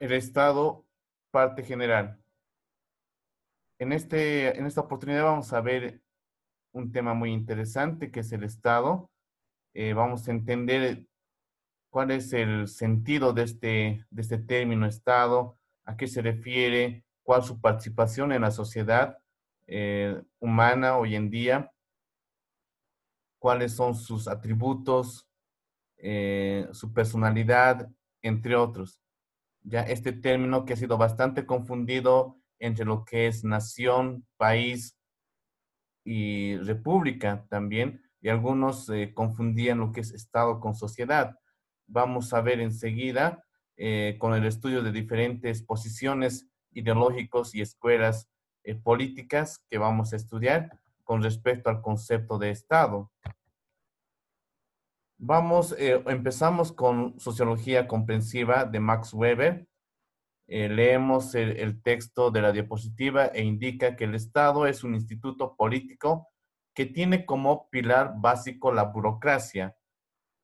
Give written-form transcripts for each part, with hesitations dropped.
El Estado, parte general. En esta oportunidad vamos a ver un tema muy interesante que es el Estado. Vamos a entender cuál es el sentido de este término Estado, a qué se refiere, cuál es su participación en la sociedad humana hoy en día, cuáles son sus atributos, su personalidad, entre otros. Ya este término que ha sido bastante confundido entre lo que es nación, país y república también, y algunos confundían lo que es Estado con sociedad. Vamos a ver enseguida con el estudio de diferentes posiciones ideológicos y escuelas políticas que vamos a estudiar con respecto al concepto de Estado. Empezamos con Sociología Comprensiva de Max Weber. Leemos el texto de la diapositiva e indica que el Estado es un instituto político que tiene como pilar básico la burocracia.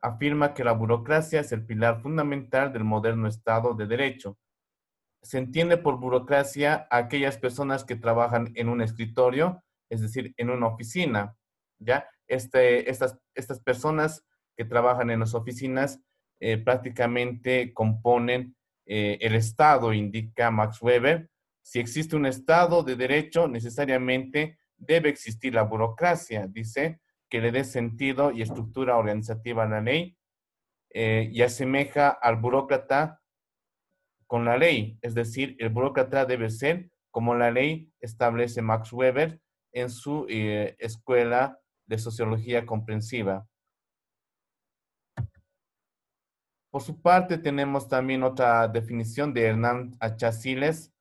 Afirma que la burocracia es el pilar fundamental del moderno Estado de Derecho. Se entiende por burocracia a aquellas personas que trabajan en un escritorio, es decir, en una oficina, ¿ya? Estas personas que trabajan en las oficinas prácticamente componen el Estado, indica Max Weber. Si existe un Estado de derecho, necesariamente debe existir la burocracia, dice, que le dé sentido y estructura organizativa a la ley y asemeja al burócrata con la ley, es decir, el burócrata debe ser como la ley establece Max Weber en su escuela de sociología comprensiva. Por su parte, tenemos también otra definición de Hernán Achaciles.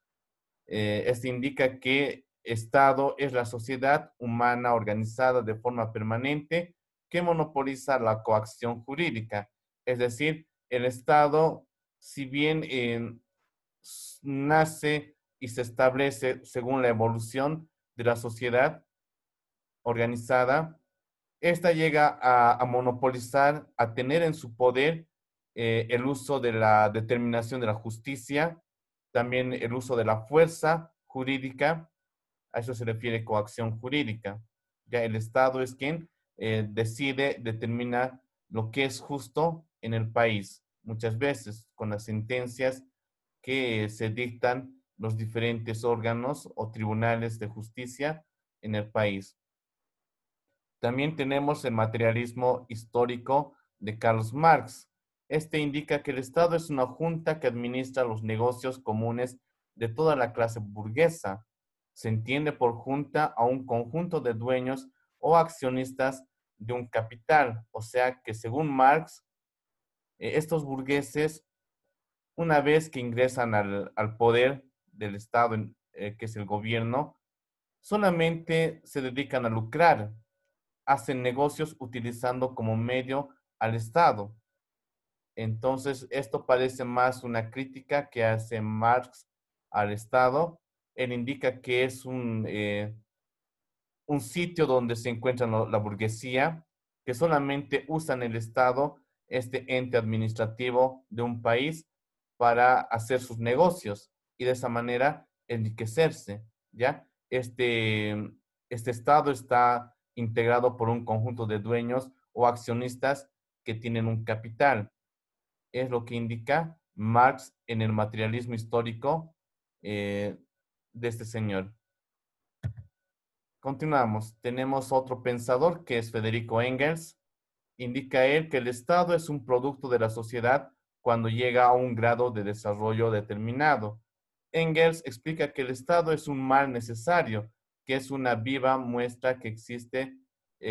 Este indica que Estado es la sociedad humana organizada de forma permanente que monopoliza la coacción jurídica. Es decir, el Estado, si bien nace y se establece según la evolución de la sociedad organizada, esta llega a monopolizar, a tener en su poder el uso de la determinación de la justicia, también el uso de la fuerza jurídica, a eso se refiere coacción jurídica. Ya el Estado es quien decide, determina lo que es justo en el país, muchas veces con las sentencias que se dictan los diferentes órganos o tribunales de justicia en el país. También tenemos el materialismo histórico de Karl Marx. Este indica que el Estado es una junta que administra los negocios comunes de toda la clase burguesa. Se entiende por junta a un conjunto de dueños o accionistas de un capital. O sea que según Marx, estos burgueses, una vez que ingresan al poder del Estado, que es el gobierno, solamente se dedican a lucrar, hacen negocios utilizando como medio al Estado. Entonces, esto parece más una crítica que hace Marx al Estado. Él indica que es un sitio donde se encuentra la burguesía, que solamente usan el Estado, este ente administrativo de un país, para hacer sus negocios y de esa manera enriquecerse, ¿ya? Este Estado está integrado por un conjunto de dueños o accionistas que tienen un capital. Es lo que indica Marx en el materialismo histórico de este señor. Continuamos. Tenemos otro pensador que es Federico Engels. Indica él que el Estado es un producto de la sociedad cuando llega a un grado de desarrollo determinado. Engels explica que el Estado es un mal necesario, que es una viva muestra que existe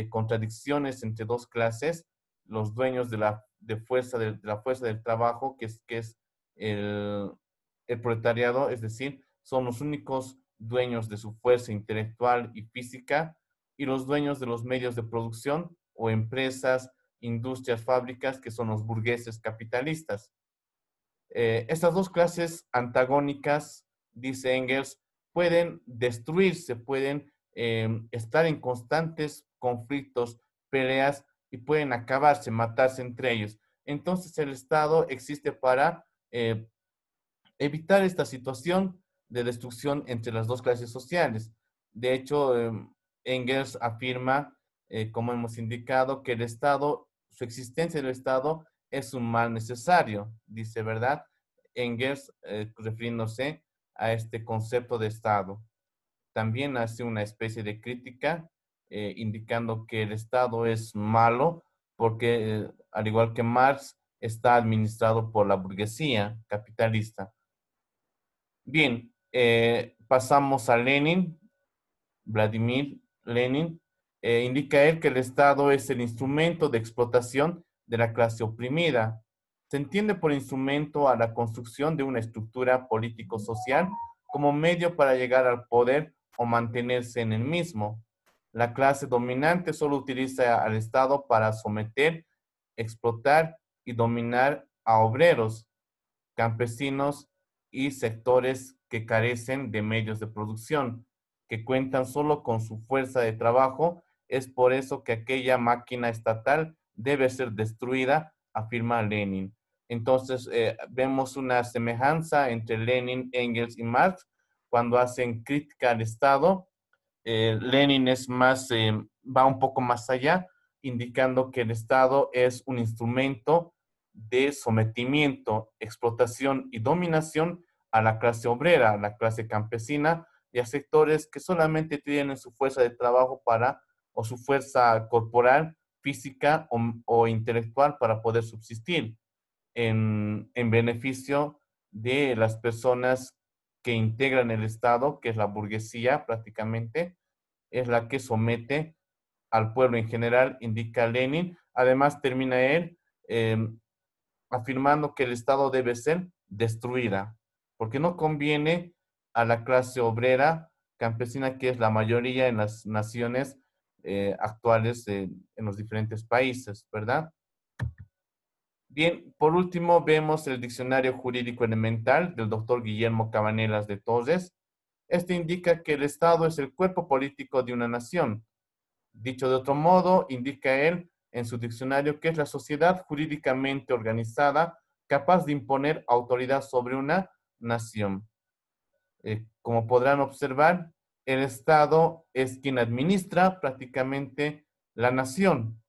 contradicciones entre dos clases, los dueños de la fuerza del trabajo, que es el, el proletariado, es decir, son los únicos dueños de su fuerza intelectual y física, y los dueños de los medios de producción o empresas, industrias, fábricas, que son los burgueses capitalistas. Estas dos clases antagónicas, dice Engels, pueden destruirse, pueden estar en constantes conflictos, peleas y pueden acabarse, matarse entre ellos. Entonces el Estado existe para evitar esta situación de destrucción entre las dos clases sociales. De hecho, Engels afirma, como hemos indicado, que el Estado, su existencia del Estado es un mal necesario, dice, ¿verdad? Engels, refiriéndose a este concepto de Estado. También hace una especie de crítica, indicando que el Estado es malo porque, al igual que Marx, está administrado por la burguesía capitalista. Bien, pasamos a Lenin, Vladimir Lenin. Indica él que el Estado es el instrumento de explotación de la clase oprimida. Se entiende por instrumento a la construcción de una estructura político-social como medio para llegar al poder o mantenerse en el mismo. La clase dominante solo utiliza al Estado para someter, explotar y dominar a obreros, campesinos y sectores que carecen de medios de producción, que cuentan solo con su fuerza de trabajo. Es por eso que aquella máquina estatal debe ser destruida, afirma Lenin. Entonces, vemos una semejanza entre Lenin, Engels y Marx cuando hacen crítica al Estado. Lenin es más, va un poco más allá, indicando que el Estado es un instrumento de sometimiento, explotación y dominación a la clase obrera, a la clase campesina y a sectores que solamente tienen su fuerza de trabajo para, o su fuerza corporal, física o intelectual para poder subsistir en beneficio de las personas que integran el Estado, que es la burguesía prácticamente, es la que somete al pueblo en general, indica Lenin. Además, termina él eh, afirmando que el Estado debe ser destruida, porque no conviene a la clase obrera campesina, que es la mayoría en las naciones actuales en los diferentes países, ¿verdad? Bien, por último vemos el Diccionario Jurídico Elemental del doctor Guillermo Cabanelas de Torres. Este indica que el Estado es el cuerpo político de una nación. Dicho de otro modo, indica él en su diccionario que es la sociedad jurídicamente organizada capaz de imponer autoridad sobre una nación. Como podrán observar, el Estado es quien administra prácticamente la nación,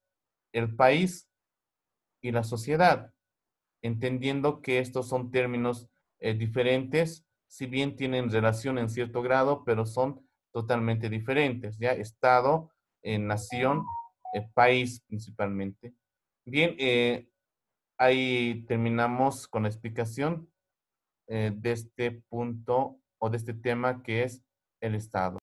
el país y la sociedad, entendiendo que estos son términos diferentes, si bien tienen relación en cierto grado, pero son totalmente diferentes, ¿ya? Estado, nación, país principalmente. Bien, ahí terminamos con la explicación de este punto o de este tema que es el Estado.